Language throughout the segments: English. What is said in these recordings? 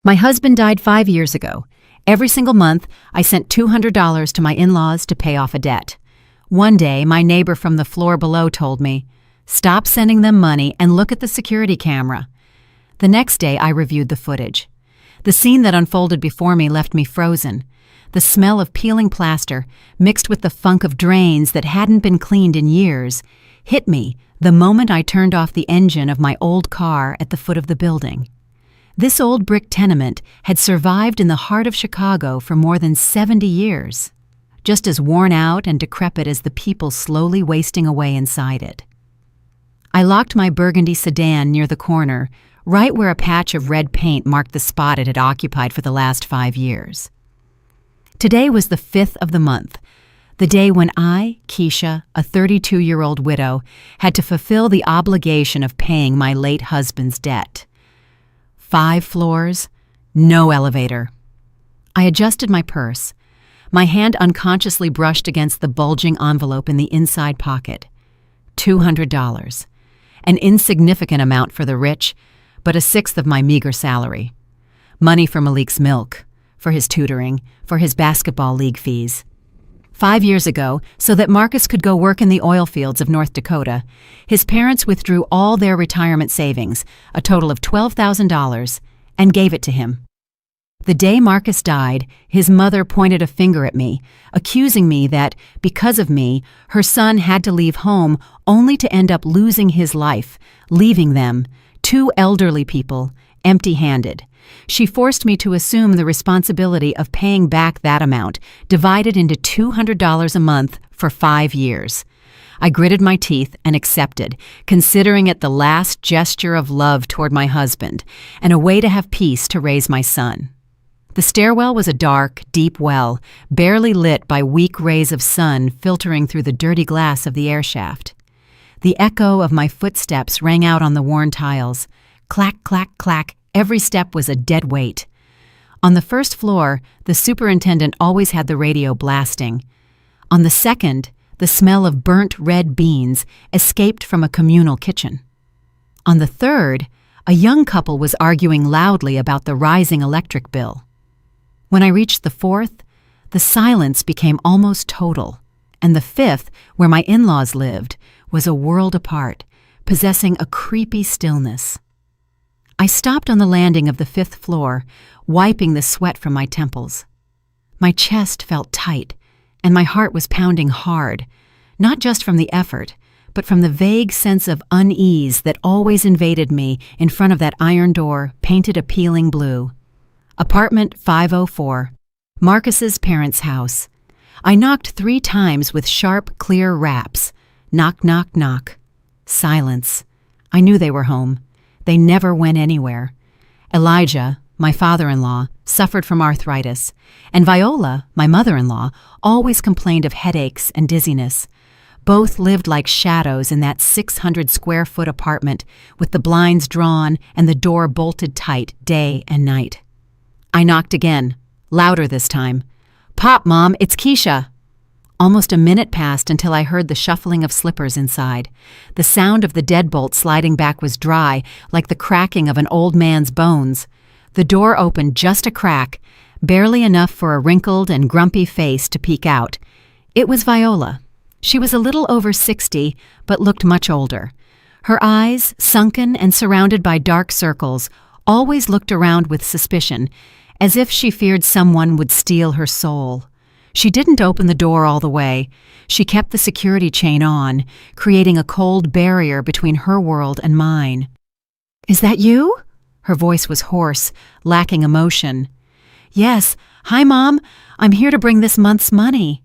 My husband died 5 years ago. Every single month, I sent $200 to my in-laws to pay off a debt. One day, my neighbor from the floor below told me, "Stop sending them money and look at the security camera." The next day, I reviewed the footage. The scene that unfolded before me left me frozen. The smell of peeling plaster, mixed with the funk of drains that hadn't been cleaned in years, hit me the moment I turned off the engine of my old car at the foot of the building. This old brick tenement had survived in the heart of Chicago for more than 70 years, just as worn out and decrepit as the people slowly wasting away inside it. I locked my burgundy sedan near the corner, right where a patch of red paint marked the spot it had occupied for the last 5 years. Today was the 5th of the month, the day when I, Keisha, a 32-year-old widow, had to fulfill the obligation of paying my late husband's debt. 5 floors, no elevator. I adjusted my purse. My hand unconsciously brushed against the bulging envelope in the inside pocket. $200. An insignificant amount for the rich, but a sixth of my meager salary. Money for Malik's milk, for his tutoring, for his basketball league fees. 5 years ago, so that Marcus could go work in the oil fields of North Dakota, his parents withdrew all their retirement savings, a total of $12,000, and gave it to him. The day Marcus died, his mother pointed a finger at me, accusing me that, because of me, her son had to leave home only to end up losing his life, leaving them, 2 elderly people, empty-handed. She forced me to assume the responsibility of paying back that amount, divided into $200 a month for 5 years. I gritted my teeth and accepted, considering it the last gesture of love toward my husband and a way to have peace to raise my son. The stairwell was a dark, deep well, barely lit by weak rays of sun filtering through the dirty glass of the air shaft. The echo of my footsteps rang out on the worn tiles. Clack, clack, clack. Every step was a dead weight. On the first floor, the superintendent always had the radio blasting. On the second, the smell of burnt red beans escaped from a communal kitchen. On the third, a young couple was arguing loudly about the rising electric bill. When I reached the fourth, the silence became almost total, and the fifth, where my in-laws lived, was a world apart, possessing a creepy stillness. I stopped on the landing of the 5th floor, wiping the sweat from my temples. My chest felt tight, and my heart was pounding hard, not just from the effort, but from the vague sense of unease that always invaded me in front of that iron door painted a peeling blue. Apartment 504, Marcus's parents' house. I knocked 3 times with sharp, clear raps. Knock, knock, knock. Silence. I knew they were home. They never went anywhere. Elijah, my father-in-law, suffered from arthritis, and Viola, my mother-in-law, always complained of headaches and dizziness. Both lived like shadows in that 600-square-foot apartment with the blinds drawn and the door bolted tight day and night. I knocked again, louder this time. "Pop, Mom, it's Keisha." Almost a minute passed until I heard the shuffling of slippers inside. The sound of the deadbolt sliding back was dry, like the cracking of an old man's bones. The door opened just a crack, barely enough for a wrinkled and grumpy face to peek out. It was Viola. She was a little over 60, but looked much older. Her eyes, sunken and surrounded by dark circles, always looked around with suspicion, as if she feared someone would steal her soul. She didn't open the door all the way. She kept the security chain on, creating a cold barrier between her world and mine. "Is that you?" Her voice was hoarse, lacking emotion. "Yes. Hi, Mom. I'm here to bring this month's money."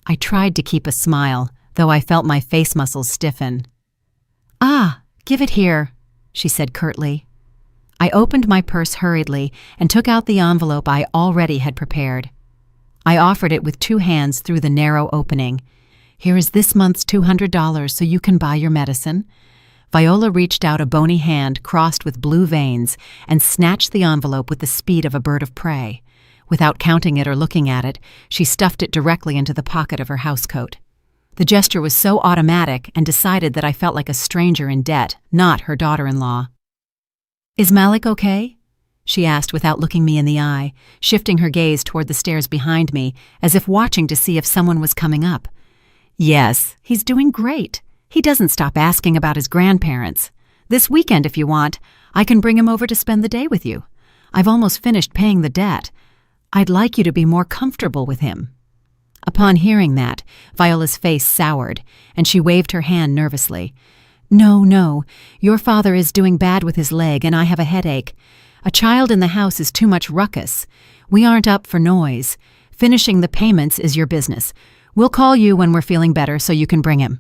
I tried to keep a smile, though I felt my face muscles stiffen. "Ah, give it here," she said curtly. I opened my purse hurriedly and took out the envelope I already had prepared. I offered it with 2 hands through the narrow opening. "Here is this month's $200 so you can buy your medicine." Viola reached out a bony hand crossed with blue veins and snatched the envelope with the speed of a bird of prey. Without counting it or looking at it, she stuffed it directly into the pocket of her housecoat. The gesture was so automatic and decided that I felt like a stranger in debt, not her daughter-in-law. "Is Malik okay?" she asked without looking me in the eye, shifting her gaze toward the stairs behind me, as if watching to see if someone was coming up. Yes, he's doing great. He doesn't stop asking about his grandparents. This weekend, if you want, I can bring him over to spend the day with you. I've almost finished paying the debt. I'd like you to be more comfortable with him." Upon hearing that, Viola's face soured, and she waved her hand nervously. No, your father is doing bad with his leg and I have a headache. A child in the house is too much ruckus. We aren't up for noise. Finishing the payments is your business. We'll call you when we're feeling better so you can bring him."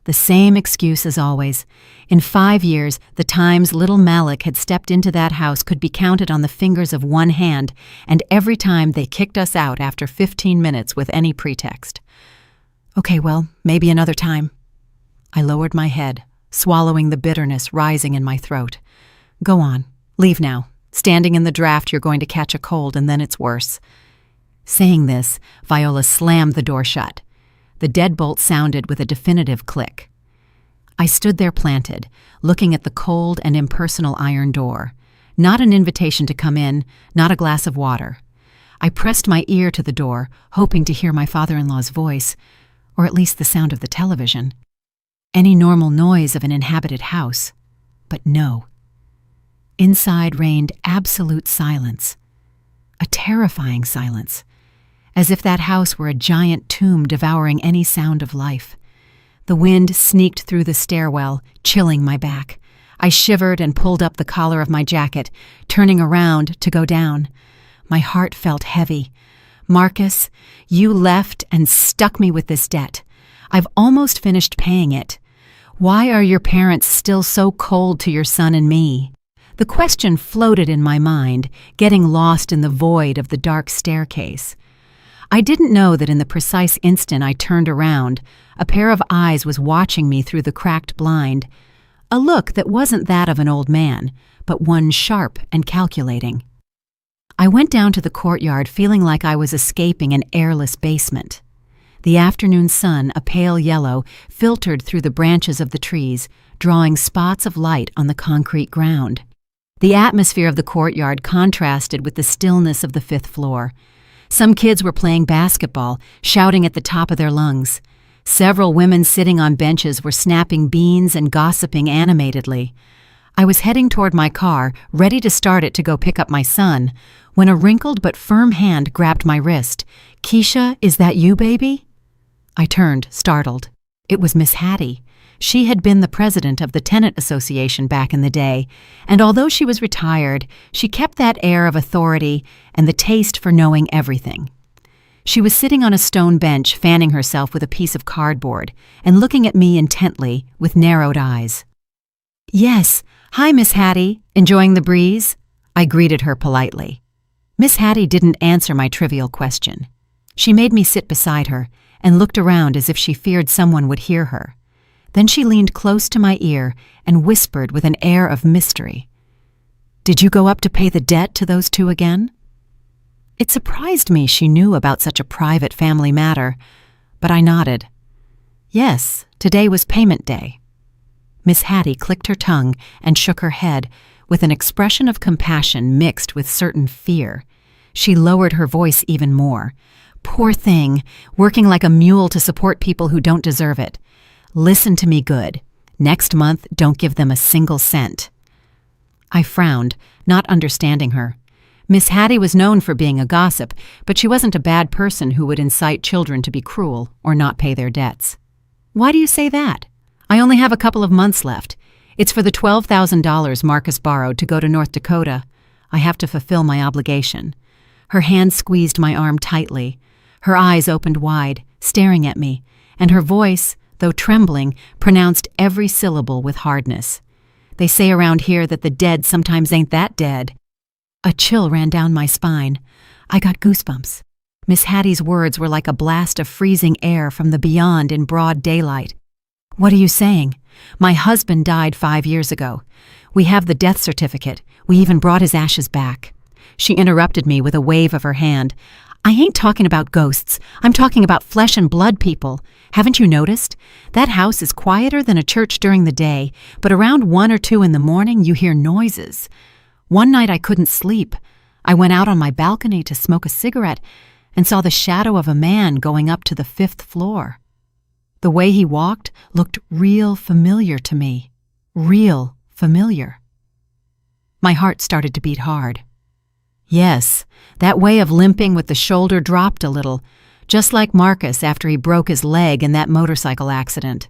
The same excuse as always. In 5 years, the times little Malik had stepped into that house could be counted on the fingers of one hand, and every time they kicked us out after 15 minutes with any pretext. "Okay, well, maybe another time." I lowered my head, swallowing the bitterness rising in my throat. "Go on. Leave now. Standing in the draft, you're going to catch a cold, and then it's worse." Saying this, Viola slammed the door shut. The deadbolt sounded with a definitive click. I stood there planted, looking at the cold and impersonal iron door. Not an invitation to come in, not a glass of water. I pressed my ear to the door, hoping to hear my father-in-law's voice, or at least the sound of the television. Any normal noise of an inhabited house. But no. Inside reigned absolute silence. A terrifying silence. As if that house were a giant tomb devouring any sound of life. The wind sneaked through the stairwell, chilling my back. I shivered and pulled up the collar of my jacket, turning around to go down. My heart felt heavy. "Marcus, you left and stuck me with this debt. I've almost finished paying it. Why are your parents still so cold to your son and me?" The question floated in my mind, getting lost in the void of the dark staircase. I didn't know that in the precise instant I turned around, a pair of eyes was watching me through the cracked blind, a look that wasn't that of an old man, but one sharp and calculating. I went down to the courtyard feeling like I was escaping an airless basement. The afternoon sun, a pale yellow, filtered through the branches of the trees, drawing spots of light on the concrete ground. The atmosphere of the courtyard contrasted with the stillness of the 5th floor. Some kids were playing basketball, shouting at the top of their lungs. Several women sitting on benches were snapping beans and gossiping animatedly. I was heading toward my car, ready to start it to go pick up my son, when a wrinkled but firm hand grabbed my wrist. "Keisha, is that you, baby?" I turned, startled. It was Miss Hattie. She had been the president of the tenant association back in the day, and although she was retired, she kept that air of authority and the taste for knowing everything. She was sitting on a stone bench, fanning herself with a piece of cardboard, and looking at me intently with narrowed eyes. "Yes, hi, Miss Hattie. Enjoying the breeze?" I greeted her politely. Miss Hattie didn't answer my trivial question. She made me sit beside her and looked around as if she feared someone would hear her. Then she leaned close to my ear and whispered with an air of mystery. "Did you go up to pay the debt to those two again?" It surprised me she knew about such a private family matter, but I nodded. Yes, today was payment day. Miss Hattie clicked her tongue and shook her head with an expression of compassion mixed with certain fear. She lowered her voice even more. "Poor thing, working like a mule to support people who don't deserve it. Listen to me good. Next month, don't give them a single cent." I frowned, not understanding her. Miss Hattie was known for being a gossip, but she wasn't a bad person who would incite children to be cruel or not pay their debts. "Why do you say that? I only have a couple of months left. It's for the $12,000 Marcus borrowed to go to North Dakota. I have to fulfill my obligation." Her hand squeezed my arm tightly. Her eyes opened wide, staring at me, and her voice, though trembling, pronounced every syllable with hardness. They say around here that the dead sometimes ain't that dead. A chill ran down my spine. I got goosebumps. Miss Hattie's words were like a blast of freezing air from the beyond in broad daylight. "What are you saying? My husband died 5 years ago. We have the death certificate. We even brought his ashes back." She interrupted me with a wave of her hand. "I ain't talking about ghosts. I'm talking about flesh and blood people. Haven't you noticed? That house is quieter than a church during the day, but around 1 or 2 in the morning you hear noises. One night I couldn't sleep. I went out on my balcony to smoke a cigarette and saw the shadow of a man going up to the 5th floor. The way he walked looked real familiar to me. Real familiar. My heart started to beat hard. Yes, that way of limping with the shoulder dropped a little, just like Marcus after he broke his leg in that motorcycle accident.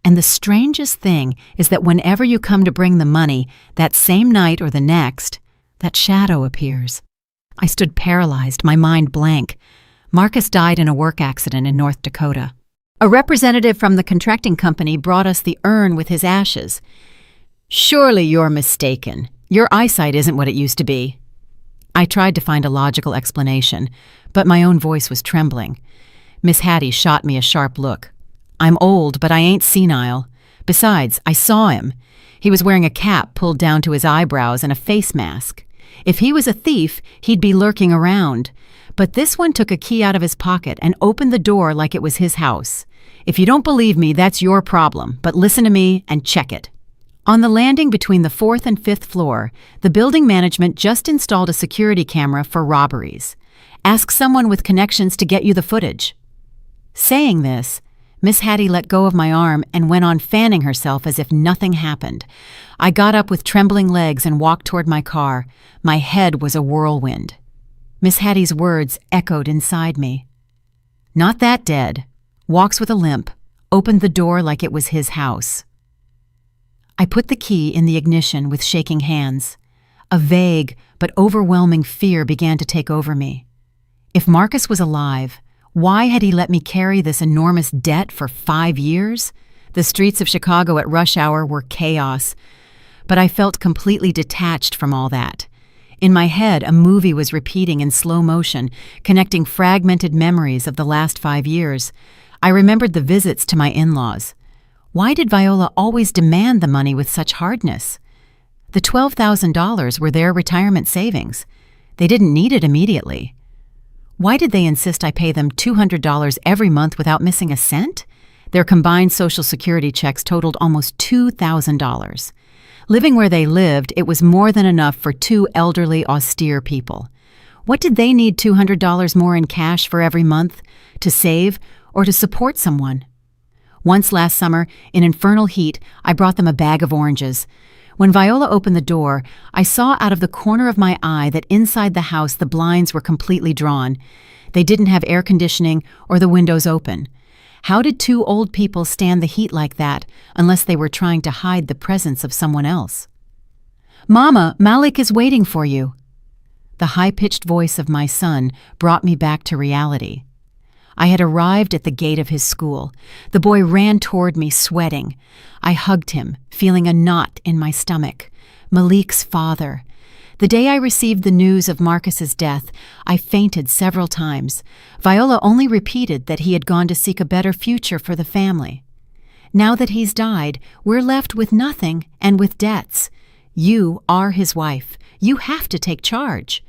And the strangest thing is that whenever you come to bring the money, that same night or the next, that shadow appears. I stood paralyzed, my mind blank. Marcus died in a work accident in North Dakota. A representative from the contracting company brought us the urn with his ashes. Surely you're mistaken. Your eyesight isn't what it used to be. I tried to find a logical explanation, but my own voice was trembling. Miss Hattie shot me a sharp look. I'm old, but I ain't senile. Besides, I saw him. He was wearing a cap pulled down to his eyebrows and a face mask. If he was a thief, he'd be lurking around. But this one took a key out of his pocket and opened the door like it was his house. If you don't believe me, that's your problem, but listen to me and check it. On the landing between the 4th and 5th floor, the building management just installed a security camera for robberies. Ask someone with connections to get you the footage. Saying this, Miss Hattie let go of my arm and went on fanning herself as if nothing happened. I got up with trembling legs and walked toward my car. My head was a whirlwind. Miss Hattie's words echoed inside me. Not that dead. Walks with a limp. Opened the door like it was his house. I put the key in the ignition with shaking hands. A vague but overwhelming fear began to take over me. If Marcus was alive, why had he let me carry this enormous debt for 5 years? The streets of Chicago at rush hour were chaos, but I felt completely detached from all that. In my head, a movie was repeating in slow motion, connecting fragmented memories of the last 5 years. I remembered the visits to my in-laws. Why did Viola always demand the money with such hardness? The $12,000 were their retirement savings. They didn't need it immediately. Why did they insist I pay them $200 every month without missing a cent? Their combined Social Security checks totaled almost $2,000. Living where they lived, it was more than enough for 2 elderly, austere people. What did they need $200 more in cash for every month? To save or to support someone? Once last summer, in infernal heat, I brought them a bag of oranges. When Viola opened the door, I saw out of the corner of my eye that inside the house the blinds were completely drawn. They didn't have air conditioning or the windows open. How did 2 old people stand the heat like that unless they were trying to hide the presence of someone else? "Mama, Malik is waiting for you." The high-pitched voice of my son brought me back to reality. I had arrived at the gate of his school. The boy ran toward me, sweating. I hugged him, feeling a knot in my stomach. Malik's father. The day I received the news of Marcus's death, I fainted several times. Viola only repeated that he had gone to seek a better future for the family. Now that he's died, we're left with nothing and with debts. You are his wife. You have to take charge.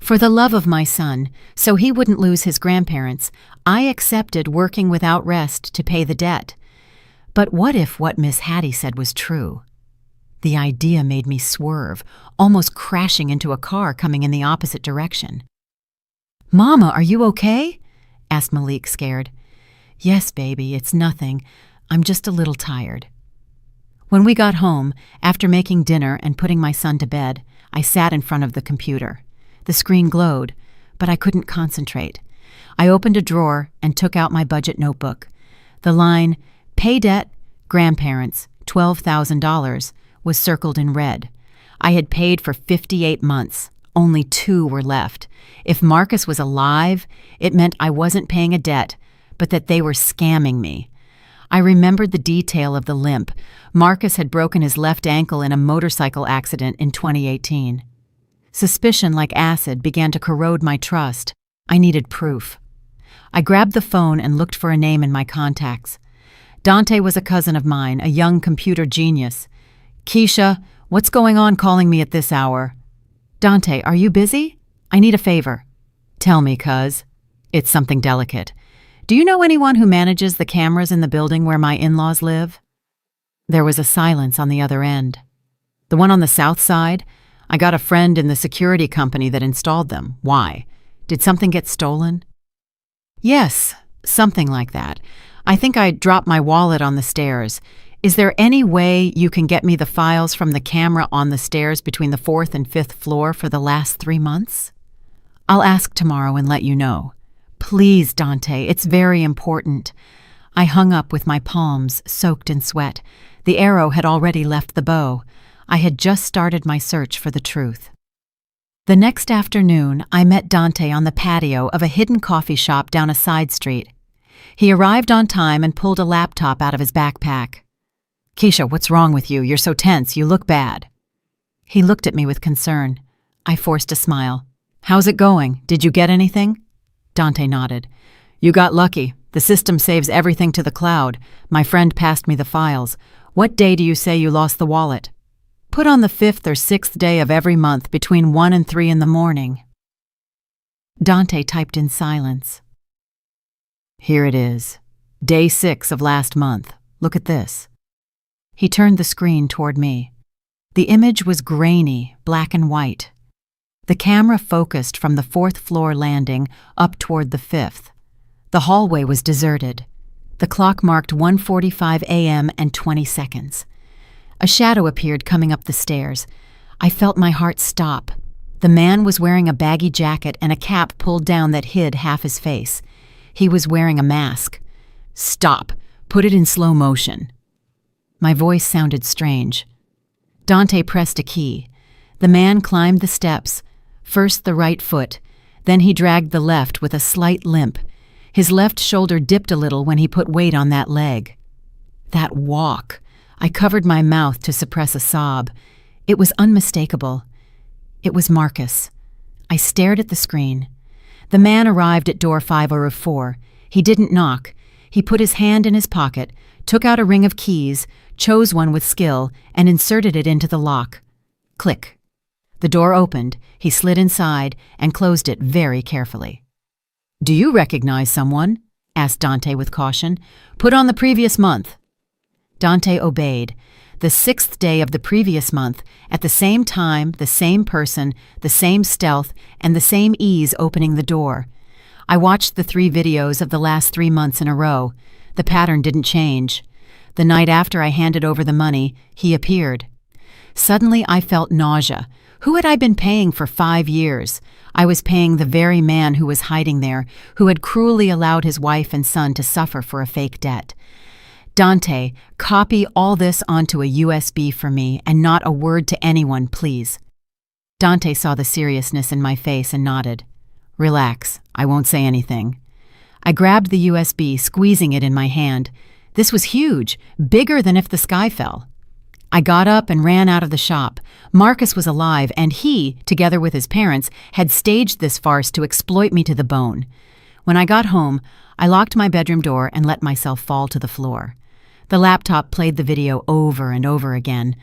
For the love of my son, so he wouldn't lose his grandparents, I accepted working without rest to pay the debt. But what if what Miss Hattie said was true? The idea made me swerve, almost crashing into a car coming in the opposite direction. "Mama, are you okay?" asked Malik, scared. "Yes, baby, it's nothing. I'm just a little tired." When we got home, after making dinner and putting my son to bed, I sat in front of the computer. The screen glowed, but I couldn't concentrate. I opened a drawer and took out my budget notebook. The line, "Pay debt, grandparents, $12,000, was circled in red. I had paid for 58 months. Only 2 were left. If Marcus was alive, it meant I wasn't paying a debt, but that they were scamming me. I remembered the detail of the limp. Marcus had broken his left ankle in a motorcycle accident in 2018. Suspicion, like acid, began to corrode my trust. I needed proof. I grabbed the phone and looked for a name in my contacts. Dante was a cousin of mine, a young computer genius. "Keisha, what's going on calling me at this hour?" "Dante, are you busy? I need a favor." "Tell me, cuz." "It's something delicate. Do you know anyone who manages the cameras in the building where my in-laws live?" There was a silence on the other end. "The one on the south side? I got a friend in the security company that installed them. Why? Did something get stolen? Yes, something like that. I think I dropped my wallet on the stairs. Is there any way you can get me the files from the camera on the stairs between the 4th and 5th floor for the last 3 months? I'll ask tomorrow and let you know. Please, Dante, it's very important. I hung up with my palms soaked in sweat. The arrow had already left the bow. I had just started my search for the truth. The next afternoon, I met Dante on the patio of a hidden coffee shop down a side street. He arrived on time and pulled a laptop out of his backpack. Keisha, what's wrong with you? You're so tense. You look bad. He looked at me with concern. I forced a smile. How's it going? Did you get anything? Dante nodded. You got lucky. The system saves everything to the cloud. My friend passed me the files. What day do you say you lost the wallet? Put on the 5th or 6th day of every month between 1 and 3 in the morning. Dante typed in silence. Here it is. Day 6 of last month. Look at this. He turned the screen toward me. The image was grainy, black and white. The camera focused from the 4th floor landing up toward the 5th. The hallway was deserted. The clock marked 1:45 a.m. and 20 seconds. A shadow appeared coming up the stairs. I felt my heart stop. The man was wearing a baggy jacket and a cap pulled down that hid half his face. He was wearing a mask. Stop. Put it in slow motion. My voice sounded strange. Dante pressed a key. The man climbed the steps, first the right foot, then he dragged the left with a slight limp. His left shoulder dipped a little when he put weight on that leg. That walk. I covered my mouth to suppress a sob. It was unmistakable. It was Marcus. I stared at the screen. The man arrived at door 504. He didn't knock. He put his hand in his pocket, took out a ring of keys, chose one with skill, and inserted it into the lock. Click. The door opened. He slid inside and closed it very carefully. Do you recognize someone? Asked Dante with caution. Put on the previous month. Dante obeyed. The 6th day of the previous month, at the same time, the same person, the same stealth, and the same ease opening the door. I watched the 3 videos of the last 3 months in a row. The pattern didn't change. The night after I handed over the money, he appeared. Suddenly I felt nausea. Who had I been paying for 5 years? I was paying the very man who was hiding there, who had cruelly allowed his wife and son to suffer for a fake debt. Dante, copy all this onto a USB for me and not a word to anyone, please. Dante saw the seriousness in my face and nodded. Relax, I won't say anything. I grabbed the USB, squeezing it in my hand. This was huge, bigger than if the sky fell. I got up and ran out of the shop. Marcus was alive, and he, together with his parents, had staged this farce to exploit me to the bone. When I got home, I locked my bedroom door and let myself fall to the floor. The laptop played the video over and over again.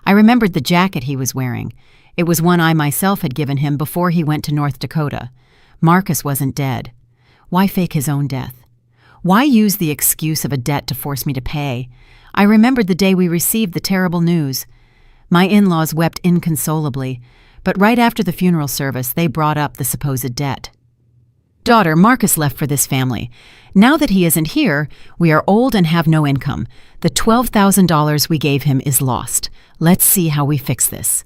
I remembered the jacket he was wearing. It was one I myself had given him before he went to North Dakota. Marcus wasn't dead. Why fake his own death? Why use the excuse of a debt to force me to pay? I remembered the day we received the terrible news. My in-laws wept inconsolably, but right after the funeral service, they brought up the supposed debt. Daughter, Marcus left for this family. Now that he isn't here, we are old and have no income. The $12,000 we gave him is lost. Let's see how we fix this.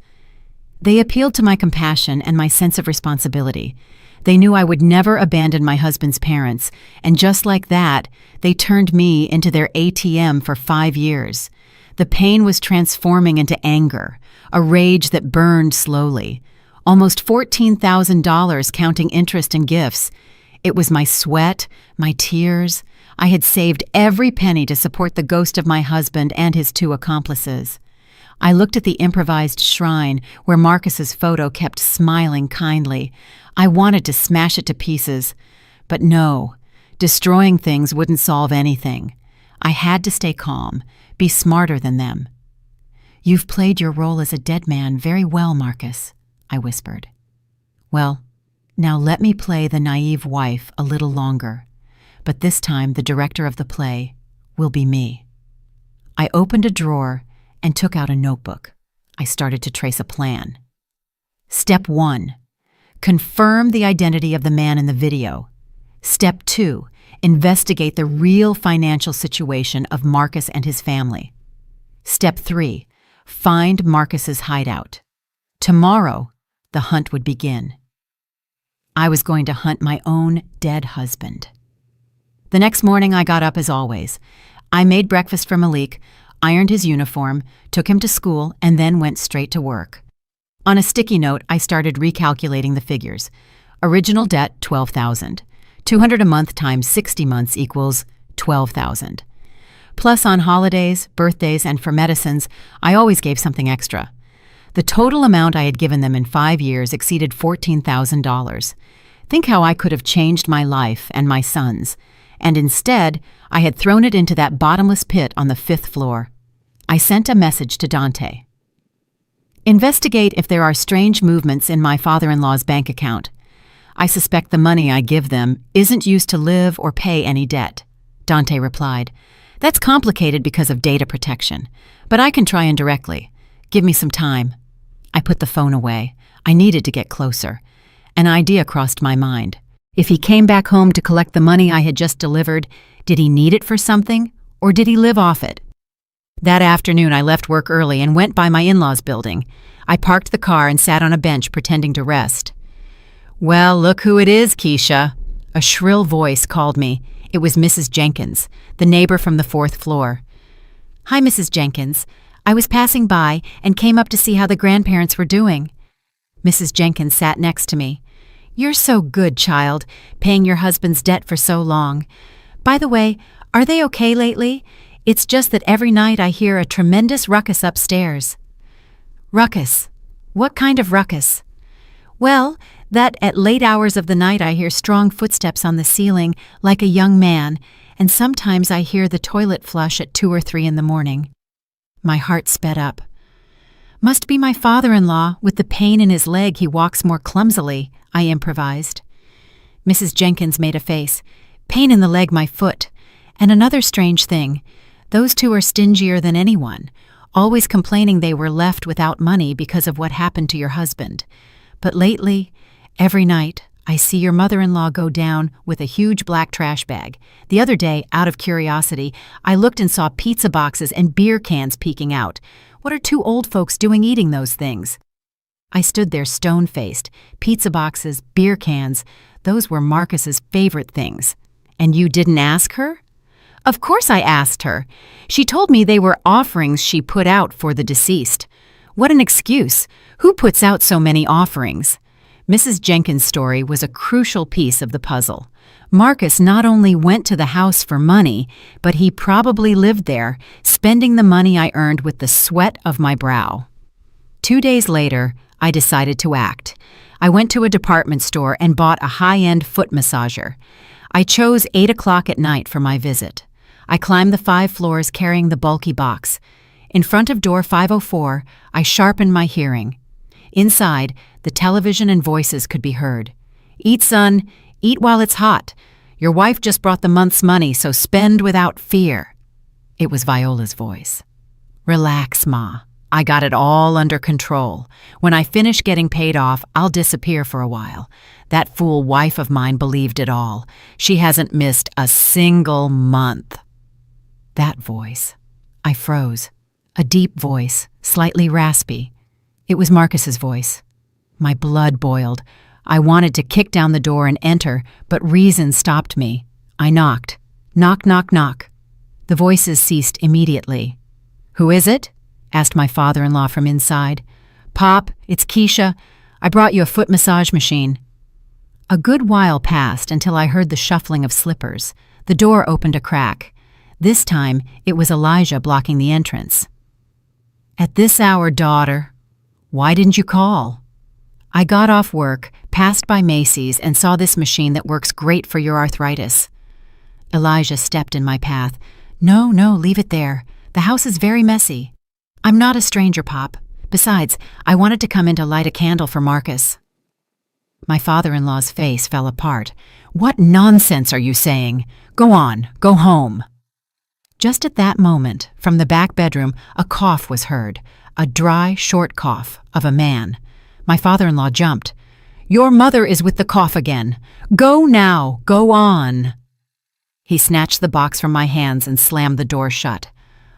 They appealed to my compassion and my sense of responsibility. They knew I would never abandon my husband's parents, and just like that, they turned me into their ATM for 5 years. The pain was transforming into anger, a rage that burned slowly. Almost $14,000 counting interest and gifts. It was my sweat, my tears. I had saved every penny to support the ghost of my husband and his 2 accomplices. I looked at the improvised shrine where Marcus's photo kept smiling kindly. I wanted to smash it to pieces. But no, destroying things wouldn't solve anything. I had to stay calm, be smarter than them. You've played your role as a dead man very well, Marcus, I whispered. Well, now let me play the naive wife a little longer, but this time the director of the play will be me. I opened a drawer and took out a notebook. I started to trace a plan. Step 1. Confirm the identity of the man in the video. Step 2. Investigate the real financial situation of Marcus and his family. Step 3. Find Marcus's hideout. Tomorrow, the hunt would begin. I was going to hunt my own dead husband. The next morning, I got up as always. I made breakfast for Malik, ironed his uniform, took him to school, and then went straight to work. On a sticky note, I started recalculating the figures. Original debt, $12,000. $200 a month times 60 months equals $12,000. Plus on holidays, birthdays, and for medicines, I always gave something extra. The total amount I had given them in 5 years exceeded $14,000. Think how I could have changed my life and my son's. And instead, I had thrown it into that bottomless pit on the 5th floor. I sent a message to Dante. Investigate if there are strange movements in my father-in-law's bank account. I suspect the money I give them isn't used to live or pay any debt. Dante replied, That's complicated because of data protection, but I can try indirectly. Give me some time. I put the phone away. I needed to get closer. An idea crossed my mind. If he came back home to collect the money I had just delivered, did he need it for something, or did he live off it? That afternoon, I left work early and went by my in-laws' building. I parked the car and sat on a bench pretending to rest. Well, look who it is, Keisha. A shrill voice called me. It was Mrs. Jenkins, the neighbor from the 4th floor. Hi, Mrs. Jenkins. I was passing by and came up to see how the grandparents were doing. Mrs. Jenkins sat next to me. You're so good, child, paying your husband's debt for so long. By the way, are they okay lately? It's just that every night I hear a tremendous ruckus upstairs. Ruckus? What kind of ruckus? Well, that at late hours of the night I hear strong footsteps on the ceiling like a young man, and sometimes I hear the toilet flush at 2 or 3 in the morning. My heart sped up. Must be my father-in-law. With the pain in his leg, he walks more clumsily, I improvised. Mrs. Jenkins made a face. Pain in the leg, my foot. And another strange thing. Those two are stingier than anyone, always complaining they were left without money because of what happened to your husband. But lately, every night, I see your mother-in-law go down with a huge black trash bag. The other day, out of curiosity, I looked and saw pizza boxes and beer cans peeking out. What are 2 old folks doing eating those things? I stood there stone-faced. Pizza boxes, beer cans, those were Marcus's favorite things. And you didn't ask her? Of course I asked her. She told me they were offerings she put out for the deceased. What an excuse. Who puts out so many offerings? Mrs. Jenkins' story was a crucial piece of the puzzle. Marcus not only went to the house for money, but he probably lived there, spending the money I earned with the sweat of my brow. 2 days later, I decided to act. I went to a department store and bought a high-end foot massager. I chose 8 o'clock at night for my visit. I climbed the 5 floors carrying the bulky box. In front of door 504, I sharpened my hearing. Inside, the television and voices could be heard. Eat, son. Eat while it's hot. Your wife just brought the month's money, so spend without fear. It was Viola's voice. Relax, Ma. I got it all under control. When I finish getting paid off, I'll disappear for a while. That fool wife of mine believed it all. She hasn't missed a single month. That voice. I froze. A deep voice, slightly raspy. It was Marcus's voice. My blood boiled. I wanted to kick down the door and enter, but reason stopped me. I knocked. Knock, knock, knock. The voices ceased immediately. Who is it? Asked my father-in-law from inside. Pop, it's Keisha. I brought you a foot massage machine. A good while passed until I heard the shuffling of slippers. The door opened a crack. This time, it was Elijah blocking the entrance. At this hour, daughter. Why didn't you call? I got off work, passed by Macy's, and saw this machine that works great for your arthritis. Elijah stepped in my path. No, leave it there. The house is very messy. I'm not a stranger, Pop. Besides, I wanted to come in to light a candle for Marcus. My father-in-law's face fell apart. What nonsense are you saying? Go on, go home. Just at that moment, from the back bedroom, a cough was heard, a dry, short cough of a man. My father-in-law jumped. "Your mother is with the cough again. Go now, go on." He snatched the box from my hands and slammed the door shut.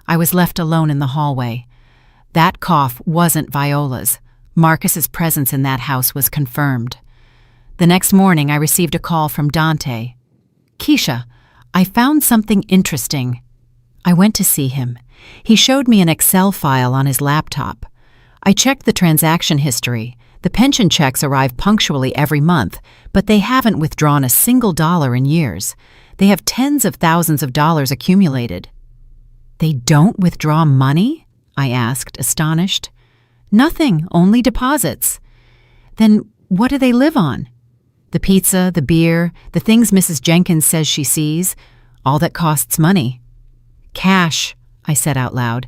I was left alone in the hallway. That cough wasn't Viola's. Marcus's presence in that house was confirmed. The next morning, I received a call from Dante. "Keisha, I found something interesting." I went to see him. He showed me an Excel file on his laptop. I checked the transaction history. The pension checks arrive punctually every month, but they haven't withdrawn a single dollar in years. They have tens of thousands of dollars accumulated. "They don't withdraw money?" I asked, astonished. "Nothing, only deposits." "Then what do they live on?" "The pizza, the beer, the things Mrs. Jenkins says she sees, all that costs money." "Cash," I said out loud.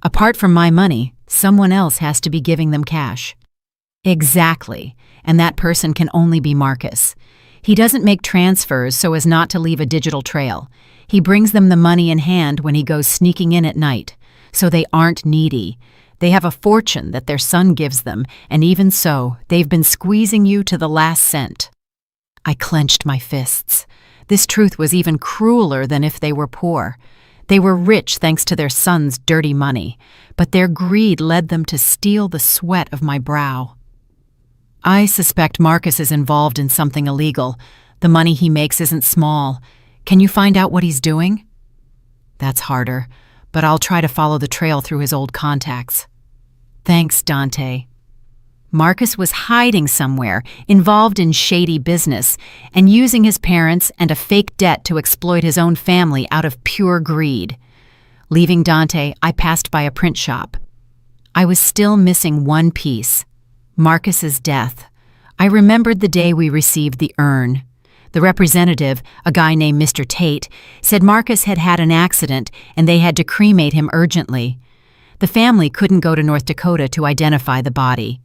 "Apart from my money, someone else has to be giving them cash." "Exactly, and that person can only be Marcus. He doesn't make transfers so as not to leave a digital trail. He brings them the money in hand when he goes sneaking in at night, so they aren't needy. They have a fortune that their son gives them, and even so, they've been squeezing you to the last cent." I clenched my fists. This truth was even crueler than if they were poor. They were rich thanks to their son's dirty money, but their greed led them to steal the sweat of my brow. "I suspect Marcus is involved in something illegal. The money he makes isn't small. Can you find out what he's doing?" "That's harder, but I'll try to follow the trail through his old contacts." "Thanks, Dante." Marcus was hiding somewhere, involved in shady business, and using his parents and a fake debt to exploit his own family out of pure greed. Leaving Dante, I passed by a print shop. I was still missing one piece: Marcus's death. I remembered the day we received the urn. The representative, a guy named Mr. Tate, said Marcus had had an accident and they had to cremate him urgently. The family couldn't go to North Dakota to identify the body.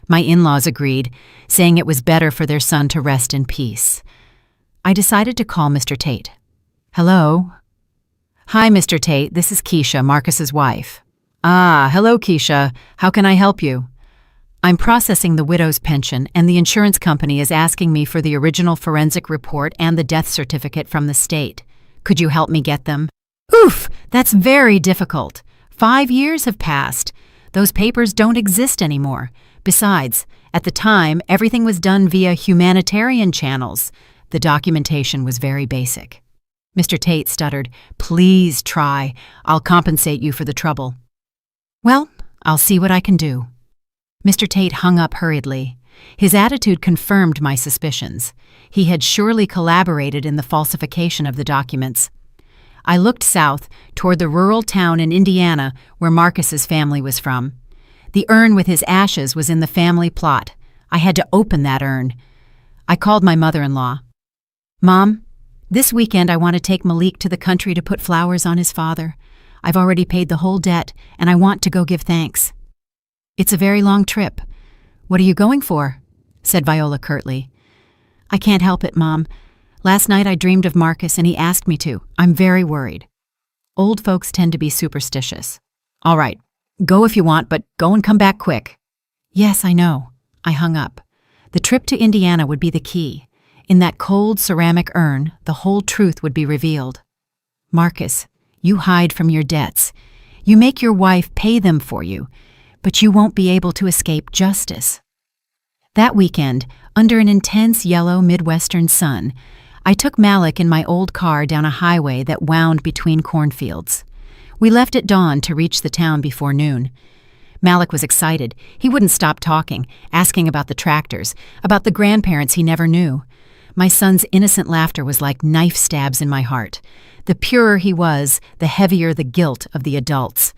My in-laws agreed, saying it was better for their son to rest in peace. I decided to call Mr. Tate. "Hello?" "Hi, Mr. Tate. This is Keisha, Marcus's wife." "Ah, hello, Keisha. How can I help you?" "I'm processing the widow's pension, and the insurance company is asking me for the original forensic report and the death certificate from the state. Could you help me get them?" "Oof, that's very difficult. 5 years have passed. Those papers don't exist anymore. Besides, at the time, everything was done via humanitarian channels. The documentation was very basic." Mr. Tate stuttered, "Please try. I'll compensate you for the trouble." "Well, I'll see what I can do." Mr. Tate hung up hurriedly. His attitude confirmed my suspicions. He had surely collaborated in the falsification of the documents. I looked south, toward the rural town in Indiana where Marcus's family was from. The urn with his ashes was in the family plot. I had to open that urn. I called my mother-in-law. "Mom, this weekend I want to take Malik to the country to put flowers on his father. I've already paid the whole debt, and I want to go give thanks." "It's a very long trip. What are you going for?" said Viola curtly. "I can't help it, Mom. Last night I dreamed of Marcus and he asked me to. I'm very worried." Old folks tend to be superstitious. "All right. Go if you want, but go and come back quick." "Yes, I know." I hung up. The trip to Indiana would be the key. In that cold ceramic urn, the whole truth would be revealed. "Marcus, you hide from your debts. You make your wife pay them for you, but you won't be able to escape justice." That weekend, under an intense yellow Midwestern sun, I took Malik in my old car down a highway that wound between cornfields. We left at dawn to reach the town before noon. Malik was excited. He wouldn't stop talking, asking about the tractors, about the grandparents he never knew. My son's innocent laughter was like knife stabs in my heart. The purer he was, the heavier the guilt of the adults.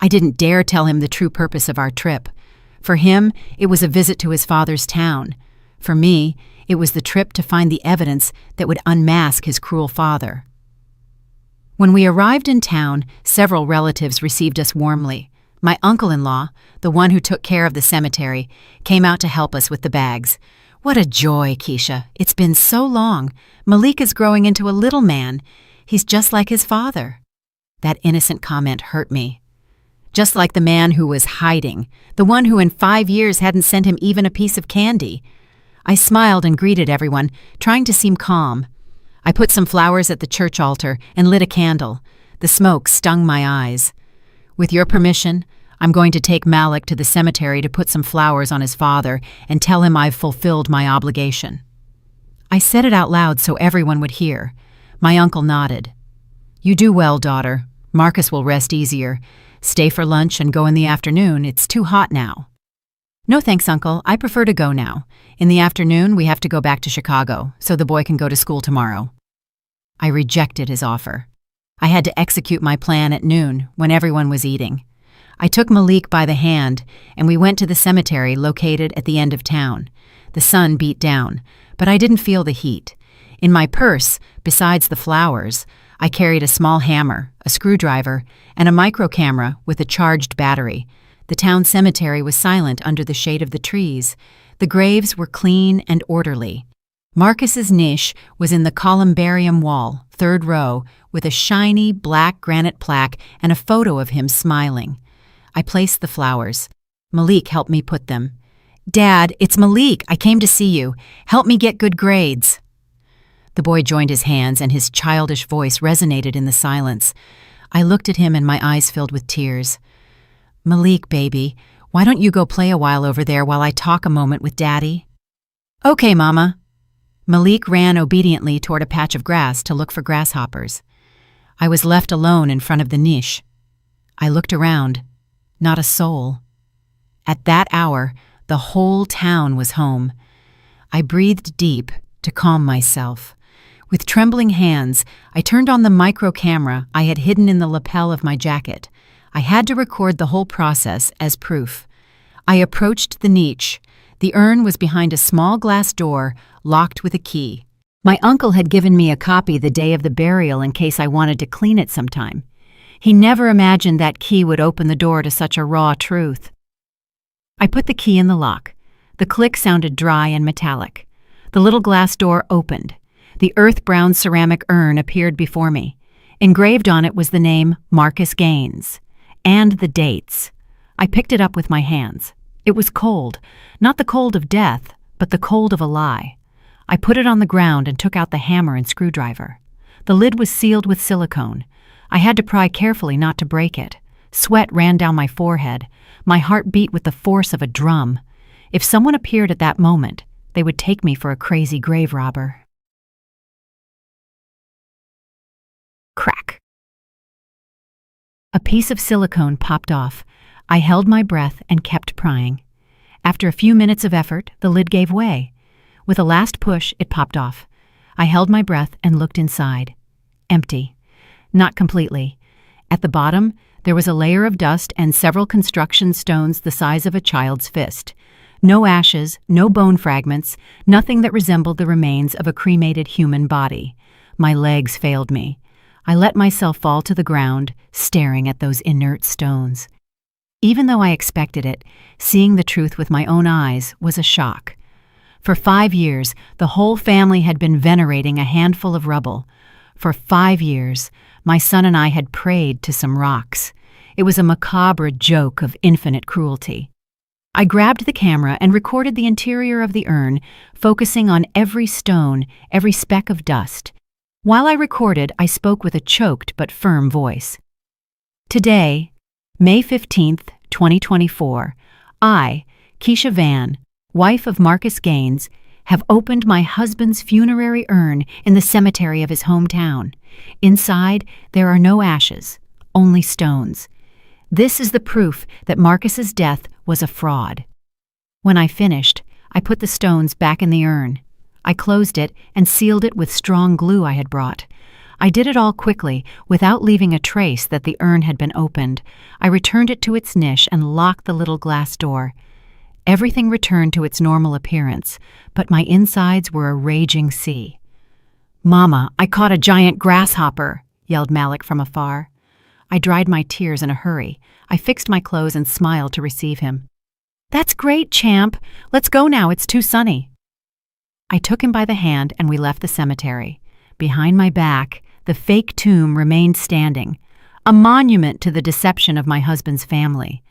I didn't dare tell him the true purpose of our trip. For him, it was a visit to his father's town. For me, it was the trip to find the evidence that would unmask his cruel father. When we arrived in town, several relatives received us warmly. My uncle-in-law, the one who took care of the cemetery, came out to help us with the bags. "What a joy, Keisha. It's been so long. Malik is growing into a little man. He's just like his father." That innocent comment hurt me. just like the man who was hiding, the one who in 5 years hadn't sent him even a piece of candy. I smiled and greeted everyone, trying to seem calm. I put some flowers at the church altar and lit a candle. The smoke stung my eyes. With your permission, I'm going to take Malik to the cemetery to put some flowers on his father and tell him I've fulfilled my obligation. I said it out loud so everyone would hear. My uncle nodded. You do well, daughter. Marcus will rest easier. Stay for lunch and go in the afternoon. It's too hot now. No thanks, Uncle. I prefer to go now. In the afternoon, we have to go back to Chicago, so the boy can go to school tomorrow. I rejected his offer. I had to execute my plan at noon, when everyone was eating. I took Malik by the hand, and we went to the cemetery located at the end of town. The sun beat down, but I didn't feel the heat. In my purse, besides the flowers, I carried a small hammer, a screwdriver, and a micro camera with a charged battery. The town cemetery was silent under the shade of the trees. The graves were clean and orderly. Marcus's niche was in the columbarium wall, 3rd row, with a shiny black granite plaque and a photo of him smiling. I placed the flowers. Malik helped me put them. Dad, it's Malik. I came to see you. Help me get good grades. The boy joined his hands and his childish voice resonated in the silence. I looked at him and my eyes filled with tears. Malik, baby, why don't you go play a while over there while I talk a moment with Daddy? Okay, Mama. Malik ran obediently toward a patch of grass to look for grasshoppers. I was left alone in front of the niche. I looked around. Not a soul. At that hour, the whole town was home. I breathed deep to calm myself. With trembling hands, I turned on the micro camera I had hidden in the lapel of my jacket. I had to record the whole process as proof. I approached the niche. The urn was behind a small glass door, locked with a key. My uncle had given me a copy the day of the burial in case I wanted to clean it sometime. He never imagined that key would open the door to such a raw truth. I put the key in the lock. The click sounded dry and metallic. The little glass door opened. The earth-brown ceramic urn appeared before me. Engraved on it was the name Marcus Gaines. And the dates. I picked it up with my hands. It was cold, not the cold of death, but the cold of a lie. I put it on the ground and took out the hammer and screwdriver. The lid was sealed with silicone. I had to pry carefully not to break it. Sweat ran down my forehead. My heart beat with the force of a drum. If someone appeared at that moment, they would take me for a crazy grave robber. Crack. A piece of silicone popped off. I held my breath and kept prying. After a few minutes of effort, the lid gave way. With a last push, it popped off. I held my breath and looked inside. Empty. Not completely. At the bottom, there was a layer of dust and several construction stones the size of a child's fist. No ashes, no bone fragments, nothing that resembled the remains of a cremated human body. My legs failed me. I let myself fall to the ground, staring at those inert stones. Even though I expected it, seeing the truth with my own eyes was a shock. For 5 years, the whole family had been venerating a handful of rubble. For 5 years, my son and I had prayed to some rocks. It was a macabre joke of infinite cruelty. I grabbed the camera and recorded the interior of the urn, focusing on every stone, every speck of dust. While I recorded, I spoke with a choked but firm voice. Today, May 15th, 2024, I, Keisha Van, wife of Marcus Gaines, have opened my husband's funerary urn in the cemetery of his hometown. Inside, there are no ashes, only stones. This is the proof that Marcus's death was a fraud. When I finished, I put the stones back in the urn. I closed it and sealed it with strong glue I had brought. I did it all quickly, without leaving a trace that the urn had been opened. I returned it to its niche and locked the little glass door. Everything returned to its normal appearance, but my insides were a raging sea. "Mama, I caught a giant grasshopper," yelled Malik from afar. I dried my tears in a hurry. I fixed my clothes and smiled to receive him. "That's great, champ. Let's go now, it's too sunny." I took him by the hand and we left the cemetery. Behind my back, the fake tomb remained standing. a monument to the deception of my husband's family.